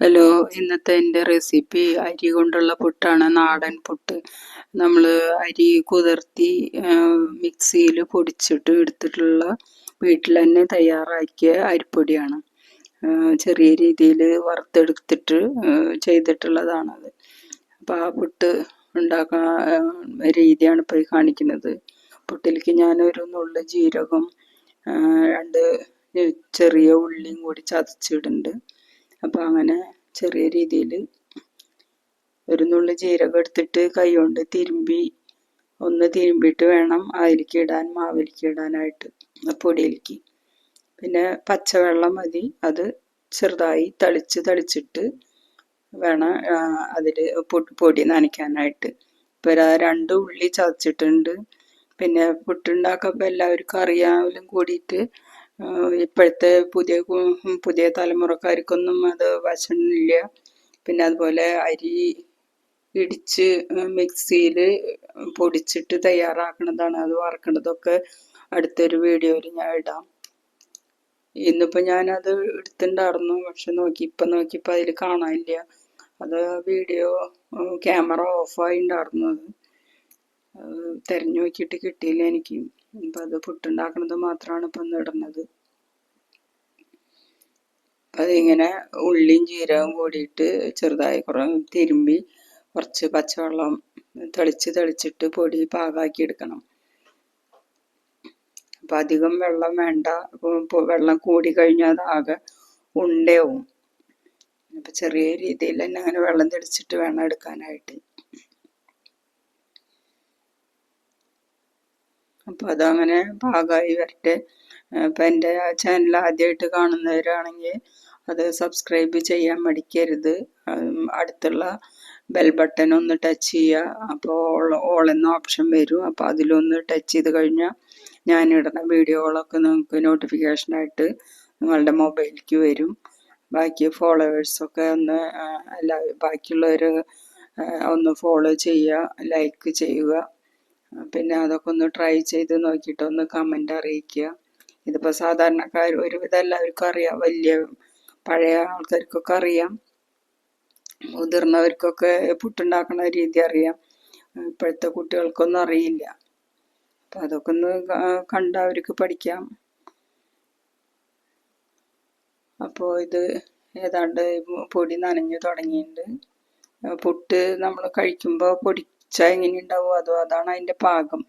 Hello, ഇന്നത്തെ എൻ്റെ recipe അരി കൊണ്ടുള്ള പുട്ടാണ്. നാടൻ പുട്ട്. നമ്മൾ അരി കുതിർത്തി മിക്സിയിൽ പൊടിച്ചിട്ട് എടുത്തിട്ടുള്ള വീട്ടിൽ തന്നെ തയ്യാറാക്കിയ അരിപ്പൊടിയാണ്. ചെറിയ രീതിയിൽ വറുത്തെടുത്തിട്ട് ചെയ്തിട്ടുള്ളതാണത്. അപ്പോൾ ആ പുട്ട് ഉണ്ടാക്കുന്ന രീതിയാണ് ഇപ്പോൾ കാണിക്കുന്നത്. പുട്ടിലേക്ക് ഞാനൊരു നുള്ളു ജീരകം, 2 ചെറിയ ഉള്ളിയും കൂടി ചതച്ചിടുന്നുണ്ട്. അപ്പോൾ അങ്ങനെ ചെറിയ രീതിയിൽ ഒരു നുള്ളി ജീരകം എടുത്തിട്ട് കൈ കൊണ്ട് തിരുമ്പിയിട്ട് വേണം അതിലേക്ക് ഇടാൻ, മാവിലേക്ക് ഇടാനായിട്ട്, പൊടിയിലേക്ക്. പിന്നെ പച്ചവെള്ളം മതി, അത് ചെറുതായി തളിച്ചിട്ട് വേണം അതിൽ പൊടി നനയ്ക്കാനായിട്ട്. ഇപ്പോൾ 2 ഉള്ളി ചതച്ചിട്ടുണ്ട്. പിന്നെ പുട്ടുണ്ടാക്കുമ്പോൾ എല്ലാവർക്കും അറിയാനും കൂടിയിട്ട് ഇപ്പോഴത്തെ പുതിയ തലമുറക്കാർക്കൊന്നും അത് വശമില്ല. പിന്നെ അതുപോലെ അരി ഇടിച്ച് മിക്സിയിൽ പൊടിച്ചിട്ട് തയ്യാറാക്കുന്നതാണ്. അത് വറക്കുന്നതൊക്കെ അടുത്തൊരു വീഡിയോയിൽ ഞാൻ ഇടാം. ഇന്നിപ്പോൾ ഞാനത് എടുത്തിട്ടുണ്ടായിരുന്നു, പക്ഷെ നോക്കിയപ്പോൾ അതിൽ കാണാനില്ല. അത് വീഡിയോ ക്യാമറ ഓഫായി ഉണ്ടായിരുന്നു. അത് തിരഞ്ഞു നോക്കിയിട്ട് കിട്ടിയില്ല എനിക്ക്. അപ്പം അത് പുട്ടുണ്ടാക്കുന്നത് മാത്രമാണ് ഇപ്പം ഒന്ന് ഇടുന്നത്. അതിങ്ങനെ ഉള്ളിയും ജീരകവും കൂടിയിട്ട് ചെറുതായി തിരുമ്പി കുറച്ച് പച്ചവെള്ളം തെളിച്ചിട്ട് പൊടി പാകാക്കി എടുക്കണം. അപ്പം അധികം വെള്ളം വേണ്ട. വെള്ളം കൂടി കഴിഞ്ഞാൽ അത് ആകെ ഉണ്ടയാവും. അപ്പം ചെറിയ രീതിയിൽ തന്നെ അങ്ങനെ വെള്ളം തെളിച്ചിട്ട് വേണം എടുക്കാനായിട്ട്. അപ്പോൾ അതങ്ങനെ പാകമായി വരട്ടെ. അപ്പം എൻ്റെ ചാനൽ ആദ്യമായിട്ട് കാണുന്നവരാണെങ്കിൽ അത് സബ്സ്ക്രൈബ് ചെയ്യാൻ മടിക്കരുത്. അടുത്തുള്ള ബെൽ ബട്ടൺ ഒന്ന് ടച്ച് ചെയ്യുക. അപ്പോൾ ഓൾ എന്ന ഓപ്ഷൻ വരും. അപ്പോൾ അതിലൊന്ന് ടച്ച് ചെയ്ത് കഴിഞ്ഞാൽ ഞാനിടുന്ന വീഡിയോകളൊക്കെ നിങ്ങൾക്ക് നോട്ടിഫിക്കേഷനായിട്ട് നിങ്ങളുടെ മൊബൈലിലേക്ക് വരും. ബാക്കി ഫോളോവേഴ്സൊക്കെ ഒന്ന് ബാക്കിയുള്ളവർ ഒന്ന് ഫോളോ ചെയ്യുക, ലൈക്ക് ചെയ്യുക. പിന്നെ അതൊക്കെ ഒന്ന് ട്രൈ ചെയ്ത് നോക്കിയിട്ട് ഒന്ന് കമൻ്റ് അറിയിക്കുക. ഇതിപ്പോൾ സാധാരണക്കാർ ഒരുവിധം എല്ലാവർക്കും അറിയാം, വലിയ പഴയ ആൾക്കാർക്കൊക്കെ അറിയാം, മുതിർന്നവർക്കൊക്കെ പുട്ടുണ്ടാക്കുന്ന രീതി അറിയാം. ഇപ്പോഴത്തെ കുട്ടികൾക്കൊന്നും അറിയില്ല. അപ്പം അതൊക്കെ ഒന്ന് കണ്ട് അവർക്ക് പഠിക്കാം. അപ്പോൾ ഇത് ഏതാണ്ട് പൊടി നനഞ്ഞു തുടങ്ങിയിട്ടുണ്ട്. പുട്ട് നമ്മൾ കഴിക്കുമ്പോൾ പൊടിച്ചാൽ എങ്ങനെ ഉണ്ടാവും, അതാണ് അതിൻ്റെ പാകം.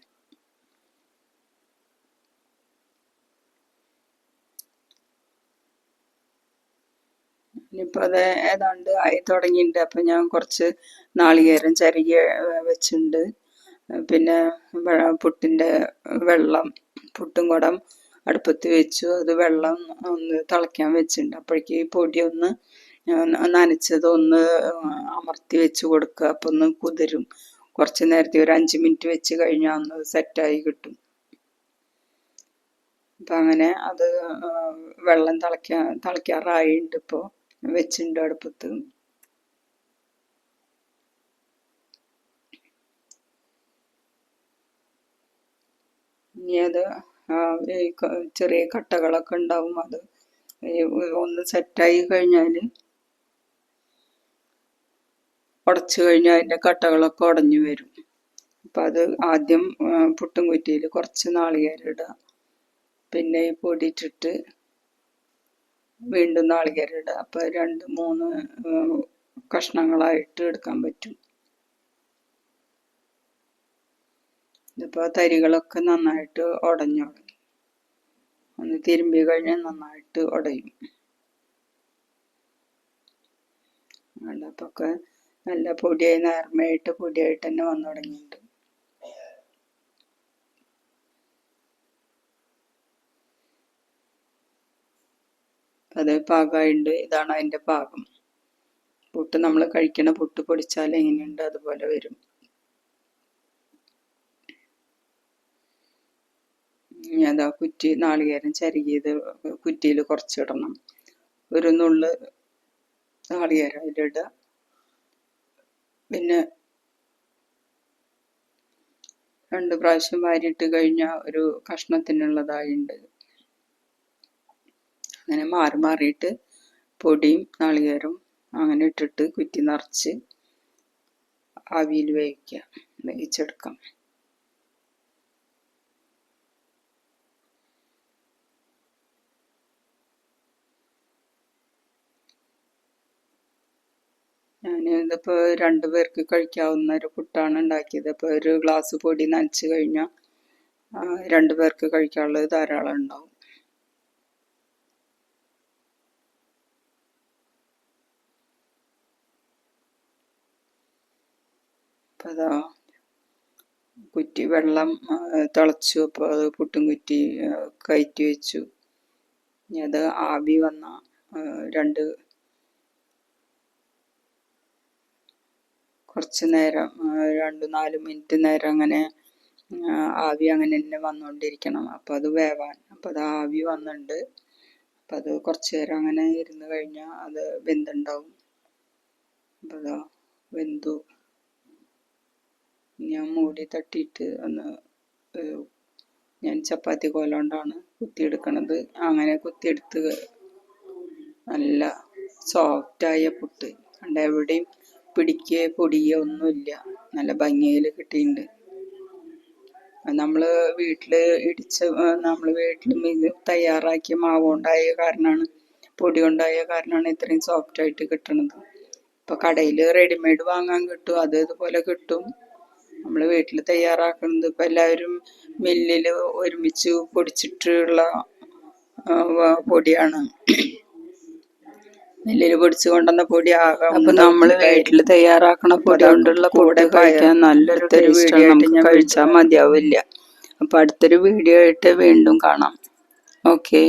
ഇനിയിപ്പോൾ അത് ഏതാണ്ട് ആയി തുടങ്ങിയിട്ടുണ്ട്. അപ്പം ഞാൻ കുറച്ച് നാളികേരം ചിരകി വെച്ചിട്ടുണ്ട്. പിന്നെ പുട്ടിൻ്റെ വെള്ളം, പുട്ടും കുടം അടുപ്പത്ത് വെച്ചു. അത് വെള്ളം ഒന്ന് തിളയ്ക്കാൻ വെച്ചിട്ടുണ്ട്. അപ്പോഴേക്ക് ഈ പൊടി ഒന്ന് നനച്ചതൊന്ന് അമർത്തി വെച്ച് കൊടുക്കുക. അപ്പം ഒന്ന് കുതിരും. കുറച്ച് നേരത്തെ ഒരു 5 മിനിറ്റ് വെച്ച് കഴിഞ്ഞാൽ ഒന്ന് സെറ്റായി കിട്ടും. അപ്പം അങ്ങനെ അത് വെള്ളം തിളയ്ക്കാറായിട്ടുണ്ട്. ഇപ്പോൾ വെച്ചിട്ടുണ്ട് അടുപ്പത്ത്. ഇനി അത് ചെറിയ കട്ടകളൊക്കെ ഉണ്ടാവും. അത് ഒന്ന് സെറ്റായി കഴിഞ്ഞാൽ, ഉടച്ചു കഴിഞ്ഞാൽ അതിൻ്റെ കട്ടകളൊക്കെ ഉടഞ്ഞു വരും. അപ്പം അത് ആദ്യം പുട്ടും കുറ്റിയിൽ കുറച്ച് നാളികേരം ഇടുക. പിന്നെ ഈ പൊടി ഇട്ടിട്ട് വീണ്ടും നാളികേരം ഇടുക. അപ്പോൾ 2-3 കഷ്ണങ്ങളായിട്ട് എടുക്കാൻ പറ്റും. ഇതിപ്പോൾ തരികളൊക്കെ നന്നായിട്ട് ഉടഞ്ഞു. ഒന്ന് തിരുമ്പി കഴിഞ്ഞാൽ നന്നായിട്ട് ഉടയും. അപ്പോൾ നല്ല പൊടിയായി, നേർമയായിട്ട് പൊടിയായിട്ട് തന്നെ വന്നു തുടങ്ങിയിട്ടുണ്ട്. അത് പാകമായിട്ടുണ്ട്. ഇതാണ് അതിൻ്റെ പാകം. പുട്ട് നമ്മൾ കഴിക്കണ പുട്ട് പൊടിച്ചാൽ എങ്ങനെയുണ്ട് അതുപോലെ വരും. അതാ നാളികേരം ചിരകിയത് കുറ്റിയിൽ കുറച്ചിടണം. ഒരു നുള്ള് നാളികേരം അതിലിടുക. പിന്നെ 2 പ്രാവശ്യം വാരിയിട്ട് കഴിഞ്ഞാൽ ഒരു കഷ്ണത്തിനുള്ളതായിട്ടുണ്ട്. അങ്ങനെ മാറിയിട്ട് പൊടിയും നാളികേരവും അങ്ങനെ ഇട്ടിട്ട് കുറ്റി നിറച്ച് ആവിയിൽ വേവിച്ചെടുക്കാം. ഞാൻ ഇതിപ്പോൾ 2 പേർക്ക് കഴിക്കാവുന്ന ഒരു പുട്ടാണ് ഉണ്ടാക്കിയത്. അപ്പോൾ ഒരു ഗ്ലാസ് പൊടി നനച്ച് കഴിഞ്ഞാൽ 2 പേർക്ക് കഴിക്കാനുള്ളത് ധാരാളം ഉണ്ടാവും. അപ്പോൾ അതാ കുറ്റി വെള്ളം തിളച്ചു. അപ്പോൾ അത് പുട്ടും കുറ്റി കയറ്റി വെച്ചു. ഇനി അത് ആവി വന്ന 2 കുറച്ച് നേരം 2-4 മിനിറ്റ് നേരം അങ്ങനെ ആവി അങ്ങനെ തന്നെ വന്നുകൊണ്ടിരിക്കണം. അപ്പോൾ അത് വേവാൻ. അപ്പോൾ അത് ആവി വന്നിട്ടുണ്ട്. അപ്പം അത് കുറച്ച് നേരം അങ്ങനെ ഇരുന്ന് കഴിഞ്ഞാൽ അത് വെന്തുണ്ടാവും. അപ്പോൾ അതാ വെന്തു. ഞാൻ മൂടി തട്ടിയിട്ട് ഞാൻ ചപ്പാത്തി കോല കൊണ്ടാണ് കുത്തിയെടുക്കണത്. അങ്ങനെ കുത്തിയെടുത്ത് നല്ല സോഫ്റ്റായ പുട്ട് കണ്ട, എവിടെയും പിടിക്കുകയോ പൊടിയോ ഒന്നുമില്ല. നല്ല ഭംഗിയിൽ കിട്ടിയിട്ടുണ്ട്. നമ്മൾ വീട്ടിൽ തയ്യാറാക്കിയ മാവ് കൊണ്ടായ കാരണമാണ്, പൊടി കൊണ്ടായ കാരണമാണ് ഇത്രയും സോഫ്റ്റായിട്ട് കിട്ടണത്. ഇപ്പോൾ കടയിൽ റെഡിമെയ്ഡ് വാങ്ങാൻ കിട്ടും, അത് ഇതുപോലെ കിട്ടും. നമ്മൾ വീട്ടിൽ തയ്യാറാക്കുന്നത് ഇപ്പം എല്ലാവരും മില്ലിൽ ഒരുമിച്ച് പൊടിച്ചിട്ടുള്ള പൊടിയാണ്. മില്ലിൽ പൊടിച്ച് കൊണ്ടുവന്ന പൊടി ആകാം. അപ്പം നമ്മൾ വീട്ടിൽ തയ്യാറാക്കണ പൊടി കൊണ്ടുള്ള കൂടെ കഴിക്കാൻ നല്ലൊരു വീഡിയോ ആയിട്ട് ഞാൻ കഴിച്ചാൽ മതിയാവില്ല. അപ്പം അടുത്തൊരു വീഡിയോ ആയിട്ട് വീണ്ടും കാണാം. ഓക്കെ.